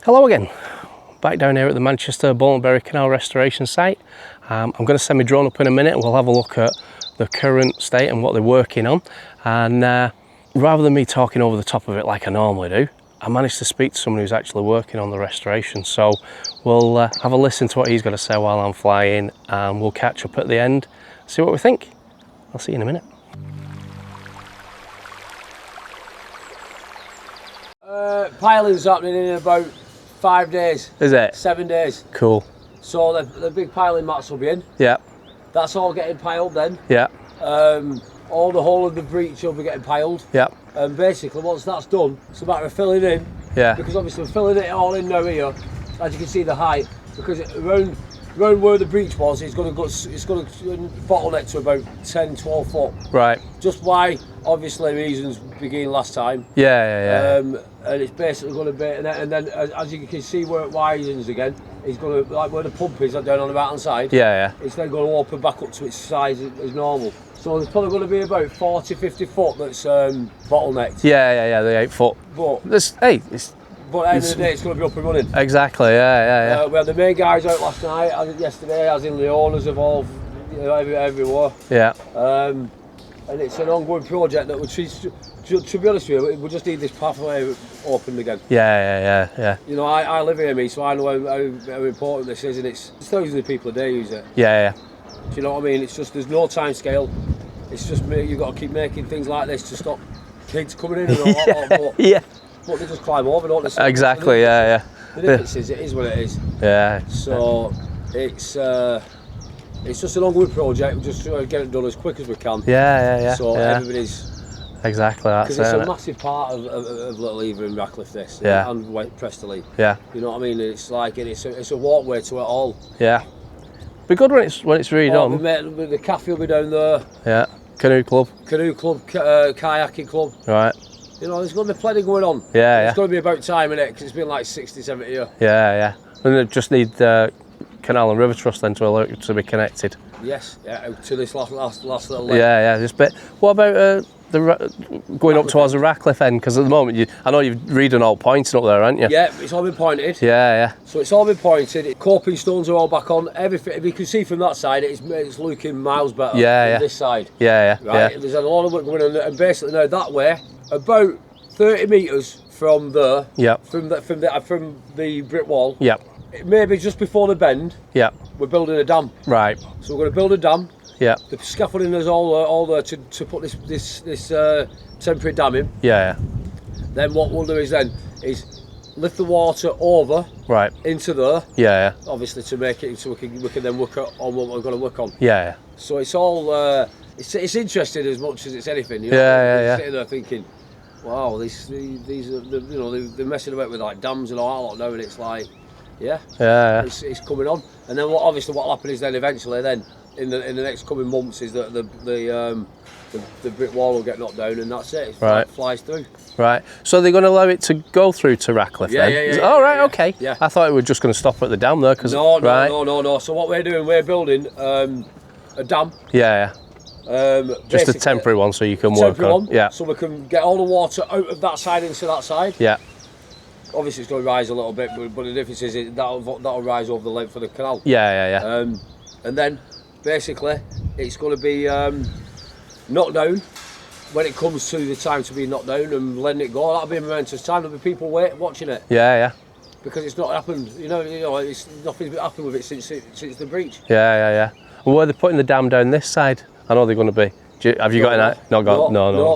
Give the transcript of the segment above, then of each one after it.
Hello again, back down here at the Manchester Bolton Canal restoration site. I'm going to send my drone up in a minute and we'll have a look at the current state and what they're working on. And rather than me talking over the top of it like I normally do, I managed to speak to someone who's actually working on the restoration. So we'll have a listen to what he's got to say while I'm flying, and we'll catch up at the end, see what we think. I'll see you in a minute. Piling's happening in about 5 days. Is it? 7 days. Cool. So the big piling mats will be in. Yeah. That's all getting piled then. Yeah. All the whole of the breach will be getting piled. Yeah. And basically once that's done, it's a matter of filling in. Yeah. Because obviously we're filling it all in now here, as you can see the height, because around where the breach was, it's going to bottleneck to about 10-12 foot. Right. Just why, obviously, reasons began last time. Yeah. And it's basically going to be, and then as you can see where it widens again, it's going to, like where the pump is down on the right hand side. Yeah. It's then going to open back up to its size as normal. So there's probably going to be about 40-50 foot that's bottlenecked. Yeah. The 8 foot. But this, hey, it's. But at the end of the day, it's going to be up and running. Exactly, yeah. We had the main guys out last night, yesterday, as in the owners of all, everywhere. Yeah. And it's an ongoing project that to be honest with you, we just need this pathway opened again. Yeah. You know, I live here, so I know how important this is, and it's thousands of people a day use it. Yeah. Do you know what I mean? It's just, there's no time scale. It's just, you've got to keep making things like this to stop kids coming in and all that. Yeah. But they just climb over, don't they? Exactly, yeah. The difference is, it is what it is. Yeah. So it's just an ongoing project. We just try to get it done as quick as we can. Yeah. So everybody's. Exactly, that's because it's a massive part of Little Hever and Radcliffe, this. Yeah. And Preston. Yeah. You know what I mean? It's like it's a walkway to it all. Yeah. Be good when it's redone. The cafe will be down there. Yeah. Canoe club, kayaking club. right. You know, there's going to be plenty going on. Yeah. It's going to be about time, innit? Because it's been like 60, 70 years. Yeah. And they just need Canal and River Trust then to be connected. Yes, to this last little leg. Yeah, this bit. What about going up towards the Radcliffe end? Because at the moment, I know you've redone all pointing up there, haven't you? Yeah, it's all been pointed. Yeah. So it's all been pointed. Coping stones are all back on. Everything. If you can see from that side, it's looking miles better than this side. Yeah. Right. There's a lot of work going on, and basically now that way, about 30 metres from there. Yeah. From the brick wall. Yeah. Maybe just before the bend. Yeah. We're building a dam. Right. So we're going to build a dam. Yeah. The scaffolding is all there to put this temporary dam in. Yeah. Then what we'll do is lift the water over into there. Yeah. Obviously to make it so we can then work on what we're going to work on. Yeah. So it's all it's interesting as much as it's anything. You know? Yeah. Sitting there thinking, wow, these are they're messing about with like dams and all that now, and it's like, it's coming on. And then what will happen is then eventually in the next coming months is that the brick wall will get knocked down, and that's it. It flies through. Right. So they're going to allow it to go through to Radcliffe then? Yeah. Okay. Yeah. I thought it was just going to stop at the dam there. No. So what we're doing, we're building a dam. Yeah. Just a temporary one, so you can work on. Yeah. So we can get all the water out of that side into that side. Yeah. Obviously, it's going to rise a little bit, but the difference is that'll rise over the length of the canal. Yeah. And then basically, it's going to be knocked down when it comes to the time to be knocked down and letting it go. That'll be a momentous time. There'll be people watching it. Yeah. Because it's not happened. You know, nothing's happened with it since the breach. Yeah. And where are they putting the dam down this side? I know they're going to be. Have you got any? No.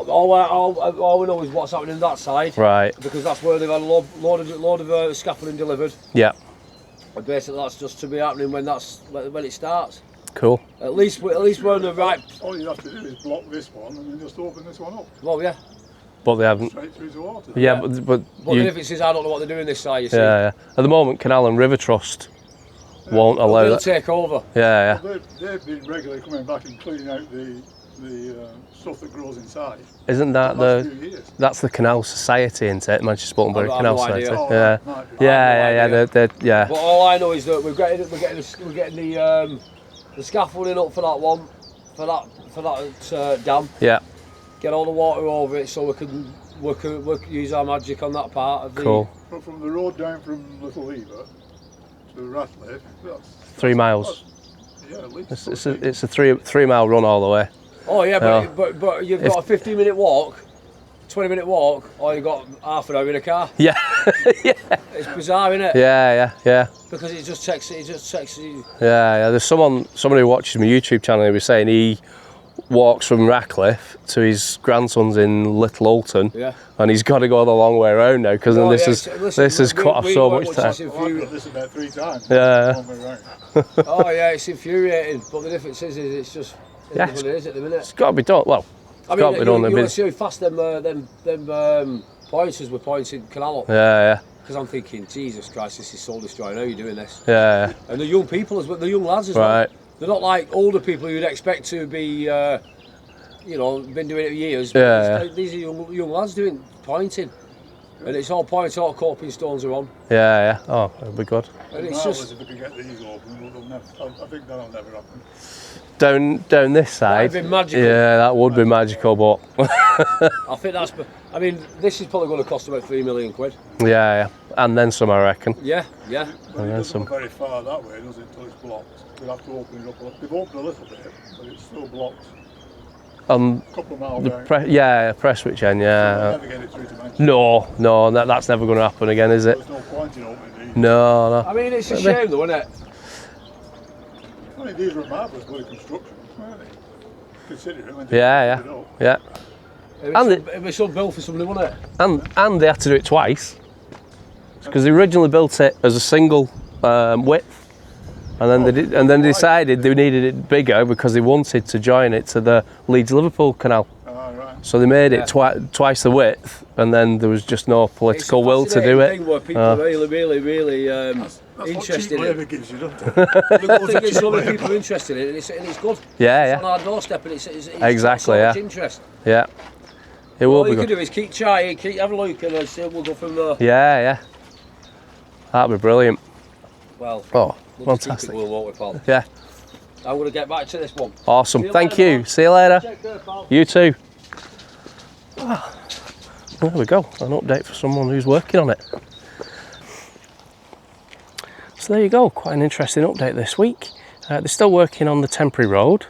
All we know is what's happening on that side. Right. Because that's where they've had a load of scaffolding delivered. Yeah. And basically, that's just to be happening when it starts. Cool. At least we're on the right. All you have to do is block this one and then just open this one up. Well, yeah. But they haven't. Straight through the water. Yeah, but the difference is I don't know what they're doing this side. You see. Yeah. At the moment, Canal and River Trust won't allow they'll that. Take over. Yeah. Well, they've been regularly coming back and cleaning out the stuff that grows inside. Isn't that that's the Canal Society, isn't it? Manchester Bolton Canal Society. Yeah. But all I know is that we're getting the scaffolding up for that one, for that dam. Yeah. Get all the water over it so we can use our magic on that part of the. Cool. But from the road down from Little Lever to Radcliffe, that's 3 miles. Yeah, at least. It's a 3 mile run all the way. Oh yeah, but you've got a 15-minute walk, 20-minute walk, or you've got half an hour in a car. Yeah. Yeah. It's bizarre, isn't it? Yeah. Because it just takes you. Yeah. There's someone who watches my YouTube channel who was saying he walks from Radcliffe to his grandson's in Little Bolton, and he's got to go the long way around now because this has cut off so much time. I've got this about 3 times. Yeah. Long way round. Oh yeah, it's infuriating. But the difference is it's just what it is at the minute. It's got to be done. Well, I mean, you want to see how fast them pointers were pointing Canal up. Yeah. Because I'm thinking, Jesus Christ, this is soul destroying. How are you doing this? Yeah. And the young people as well, the young lads as well. They're not like older people you'd expect to be, been doing it for years. Yeah. These are young lads pointing. And it's all points, all coping stones are on. Yeah. Oh, it'll be good. And it's just. If we can get these open, I think that'll never happen. Down this side. That'd be magical. Yeah, that would be magical, but. I think this is probably going to cost about £3 million. Yeah. And then some, I reckon. Yeah. But it doesn't go very far that way, does it, until it's blocked. We'll have to open it up. They've opened a little bit, but it's still blocked. A couple of miles down. Press switch end, yeah. We'll never get it through to Manchester. No, that's never going to happen again, is it? There's no point in opening these. No. I mean, it's a shame though, isn't it? I mean, these were marvellous bloody construction, weren't they? Considering when Yeah. It was so built for somebody, wasn't it? And they had to do it twice because they originally built it as a single width, and then they decided they needed it bigger because they wanted to join it to the Leeds-Liverpool Canal. Right. So they made it twice the width, and then there was just no political will to do it. Thing where people are really That's interested what cheap labour in. gives you, doesn't it? The thing is, so many people are interested in it, and it's good. Yeah. It's on our doorstep, and it's Exactly, got so much interest. Yeah. It will All be you good. can do is keep trying, have a look, and then we'll go from there. Yeah. That'd be brilliant. Well, fantastic. We'll walk with Paul. Yeah. I'm going to get back to this one. Awesome. Thank later, you. man. See you later. Take care, pal. You too. There we go. An update for someone who's working on it. So there you go. Quite an interesting update this week. They're still working on the temporary road.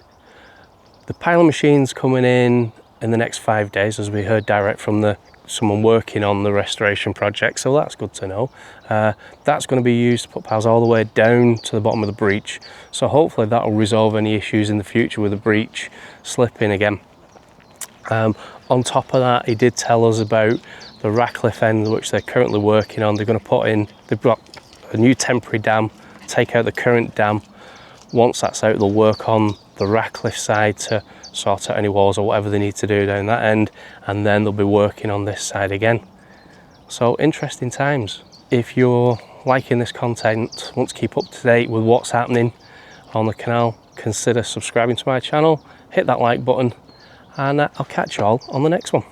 The piling machine's coming in the next 5 days, as we heard direct from someone working on the restoration project, so that's good to know. That's going to be used to put piles all the way down to the bottom of the breach, so hopefully that will resolve any issues in the future with the breach slipping again. On top of that, he did tell us about the Radcliffe end, which they're currently working on. They've got a new temporary dam, take out the current dam. Once that's out, they'll work on the Radcliffe side to sort out any walls or whatever they need to do down that end, and then they'll be working on this side again. So interesting times. If you're liking this content, want to keep up to date with what's happening on the canal, consider subscribing to my channel, hit that like button, and I'll catch you all on the next one.